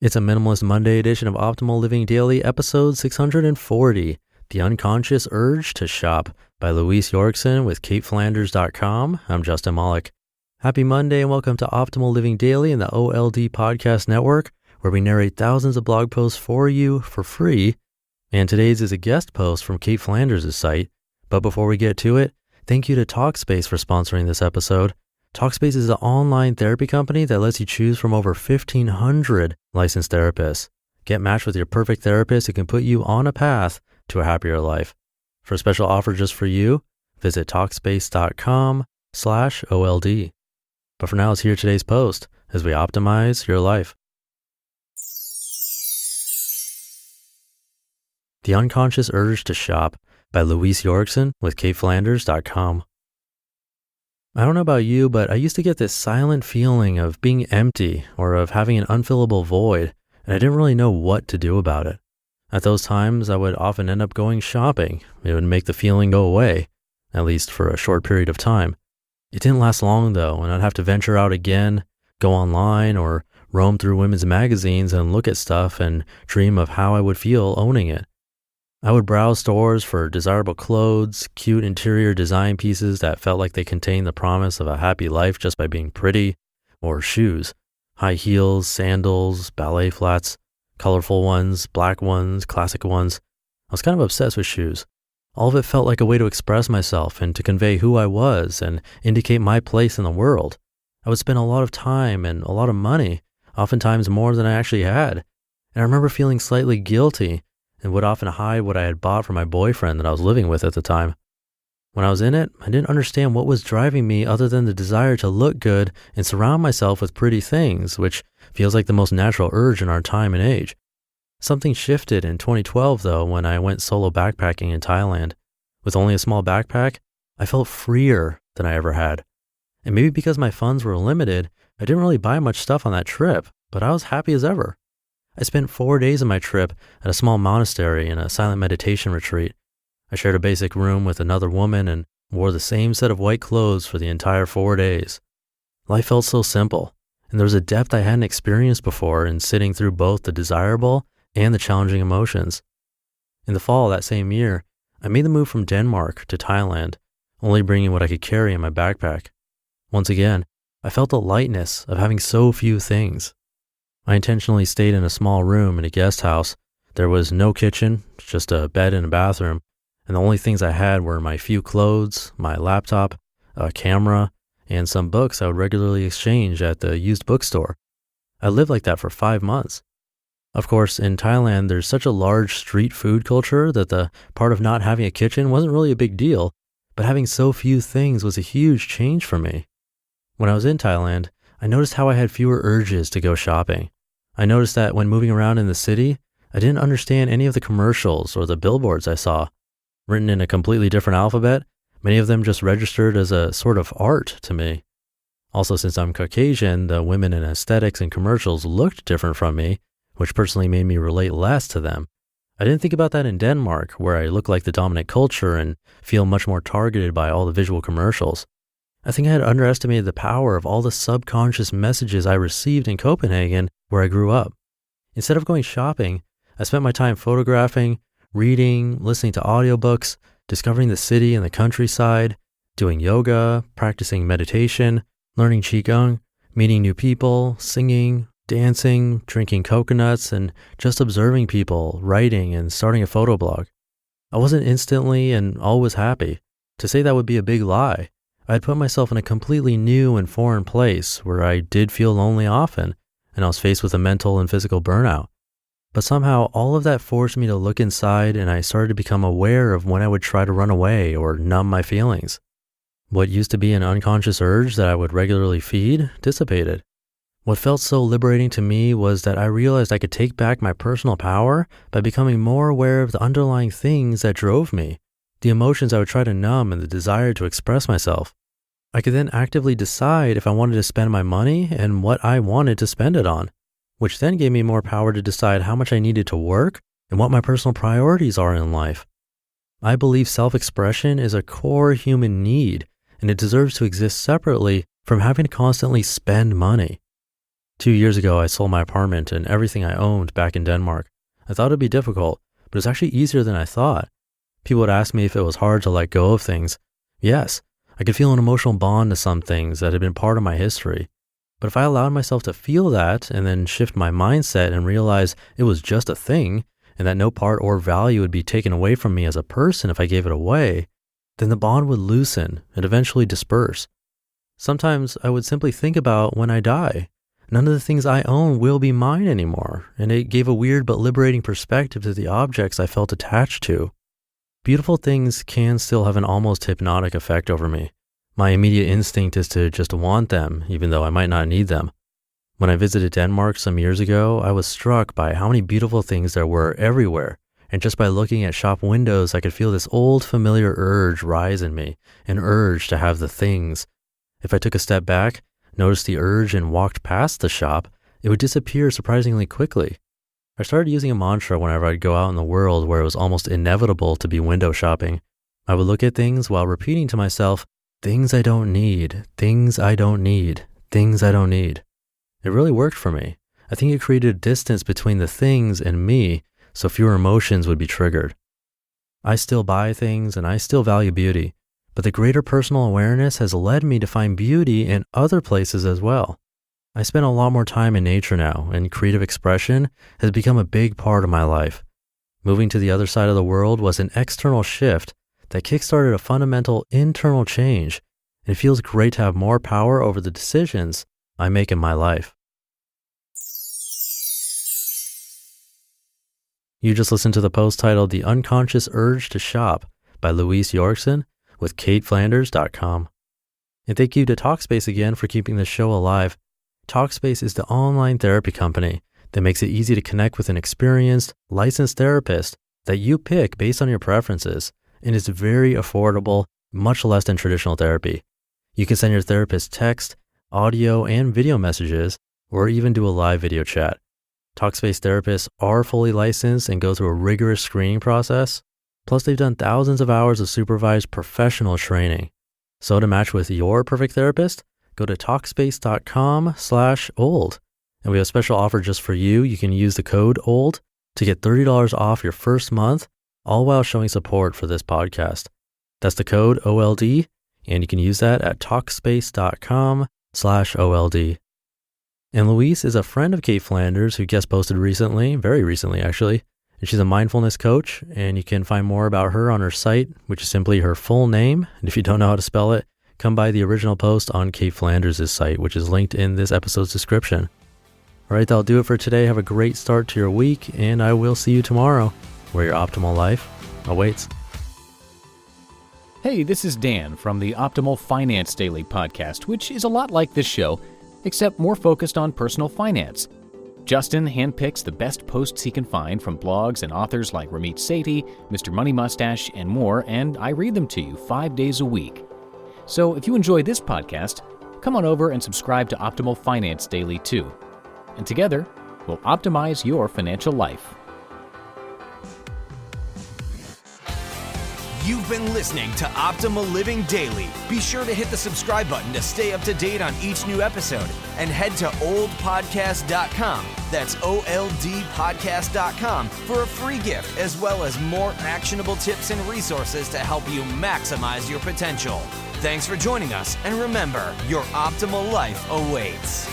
It's a Minimalist Monday edition of Optimal Living Daily, episode 640, The Unconscious Urge to Shop by Luise Jorgensen with CaitFlanders.com. I'm Justin Malik. Happy Monday and welcome to Optimal Living Daily in the OLD Podcast Network, where we narrate thousands of blog posts for you for free. And today's is a guest post from Cait Flanders' site. But before we get to it, thank you to Talkspace for sponsoring this episode. Talkspace is an online therapy company that lets you choose from over 1,500 licensed therapists. Get matched with your perfect therapist who can put you on a path to a happier life. For a special offer just for you, visit Talkspace.com/OLD. But for now, let's hear today's post as we optimize your life. The Unconscious Urge to Shop by Luise Jorgensen with CaitFlanders.com. I don't know about you, but I used to get this silent feeling of being empty or of having an unfillable void, and I didn't really know what to do about it. At those times, I would often end up going shopping. It would make the feeling go away, at least for a short period of time. It didn't last long though, and I'd have to venture out again, go online, or roam through women's magazines and look at stuff and dream of how I would feel owning it. I would browse stores for desirable clothes, cute interior design pieces that felt like they contained the promise of a happy life just by being pretty, or shoes, high heels, sandals, ballet flats, colorful ones, black ones, classic ones. I was kind of obsessed with shoes. All of it felt like a way to express myself and to convey who I was and indicate my place in the world. I would spend a lot of time and a lot of money, oftentimes more than I actually had. And I remember feeling slightly guilty and would often hide what I had bought for my boyfriend that I was living with at the time. When I was in it, I didn't understand what was driving me other than the desire to look good and surround myself with pretty things, which feels like the most natural urge in our time and age. Something shifted in 2012 though when I went solo backpacking in Thailand. With only a small backpack, I felt freer than I ever had. And maybe because my funds were limited, I didn't really buy much stuff on that trip, but I was happy as ever. I spent 4 days of my trip at a small monastery in a silent meditation retreat. I shared a basic room with another woman and wore the same set of white clothes for the entire 4 days. Life felt so simple, and there was a depth I hadn't experienced before in sitting through both the desirable and the challenging emotions. In the fall that same year, I made the move from Denmark to Thailand, only bringing what I could carry in my backpack. Once again, I felt the lightness of having so few things. I intentionally stayed in a small room in a guest house. There was no kitchen, just a bed and a bathroom, and the only things I had were my few clothes, my laptop, a camera, and some books I would regularly exchange at the used bookstore. I lived like that for 5 months. Of course, in Thailand, there's such a large street food culture that the part of not having a kitchen wasn't really a big deal, but having so few things was a huge change for me. When I was in Thailand, I noticed how I had fewer urges to go shopping. I noticed that when moving around in the city, I didn't understand any of the commercials or the billboards I saw. Written in a completely different alphabet, many of them just registered as a sort of art to me. Also, since I'm Caucasian, the women in aesthetics and commercials looked different from me, which personally made me relate less to them. I didn't think about that in Denmark, where I look like the dominant culture and feel much more targeted by all the visual commercials. I think I had underestimated the power of all the subconscious messages I received in Copenhagen, where I grew up. Instead of going shopping, I spent my time photographing, reading, listening to audiobooks, discovering the city and the countryside, doing yoga, practicing meditation, learning Qigong, meeting new people, singing, dancing, drinking coconuts, and just observing people, writing, and starting a photo blog. I wasn't instantly and always happy. To say that would be a big lie. I had put myself in a completely new and foreign place where I did feel lonely often, and I was faced with a mental and physical burnout. But somehow all of that forced me to look inside, and I started to become aware of when I would try to run away or numb my feelings. What used to be an unconscious urge that I would regularly feed dissipated. What felt so liberating to me was that I realized I could take back my personal power by becoming more aware of the underlying things that drove me, the emotions I would try to numb and the desire to express myself. I could then actively decide if I wanted to spend my money and what I wanted to spend it on, which then gave me more power to decide how much I needed to work and what my personal priorities are in life. I believe self-expression is a core human need, and it deserves to exist separately from having to constantly spend money. 2 years ago, I sold my apartment and everything I owned back in Denmark. I thought it'd be difficult, but it's actually easier than I thought. People would ask me if it was hard to let go of things. Yes, I could feel an emotional bond to some things that had been part of my history. But if I allowed myself to feel that and then shift my mindset and realize it was just a thing and that no part or value would be taken away from me as a person if I gave it away, then the bond would loosen and eventually disperse. Sometimes I would simply think about when I die. None of the things I own will be mine anymore, and it gave a weird but liberating perspective to the objects I felt attached to. Beautiful things can still have an almost hypnotic effect over me. My immediate instinct is to just want them, even though I might not need them. When I visited Denmark some years ago, I was struck by how many beautiful things there were everywhere. And just by looking at shop windows, I could feel this old familiar urge rise in me, an urge to have the things. If I took a step back, noticed the urge and walked past the shop, it would disappear surprisingly quickly. I started using a mantra whenever I'd go out in the world where it was almost inevitable to be window shopping. I would look at things while repeating to myself, things I don't need, things I don't need, things I don't need. It really worked for me. I think it created a distance between the things and me, so fewer emotions would be triggered. I still buy things and I still value beauty, but the greater personal awareness has led me to find beauty in other places as well. I spend a lot more time in nature now, and creative expression has become a big part of my life. Moving to the other side of the world was an external shift that kickstarted a fundamental internal change, and it feels great to have more power over the decisions I make in my life. You just listened to the post titled The Unconscious Urge to Shop by Luise Jorgensen with CaitFlanders.com. And thank you to Talkspace again for keeping the show alive. Talkspace is the online therapy company that makes it easy to connect with an experienced, licensed therapist that you pick based on your preferences, and it's very affordable, much less than traditional therapy. You can send your therapist text, audio, and video messages, or even do a live video chat. Talkspace therapists are fully licensed and go through a rigorous screening process. Plus, they've done thousands of hours of supervised professional training. So to match with your perfect therapist, go to Talkspace.com/old. And we have a special offer just for you. You can use the code OLD to get $30 off your first month, all while showing support for this podcast. That's the code OLD, and you can use that at Talkspace.com/OLD. And Luise is a friend of Cait Flanders who guest posted recently, very recently actually, and she's a mindfulness coach, and you can find more about her on her site, which is simply her full name. And if you don't know how to spell it, come by the original post on Cait Flanders' site, which is linked in this episode's description. All right, that'll do it for today. Have a great start to your week, and I will see you tomorrow, where your optimal life awaits. Hey, this is Dan from the Optimal Finance Daily podcast, which is a lot like this show, except more focused on personal finance. Justin handpicks the best posts he can find from blogs and authors like Ramit Sethi, Mr. Money Mustache, and more, and I read them to you 5 days a week. So if you enjoy this podcast, come on over and subscribe to Optimal Finance Daily too. And together, we'll optimize your financial life. You've been listening to Optimal Living Daily. Be sure to hit the subscribe button to stay up to date on each new episode, and head to oldpodcast.com. That's OLDpodcast.com for a free gift, as well as more actionable tips and resources to help you maximize your potential. Thanks for joining us, and remember, your optimal life awaits.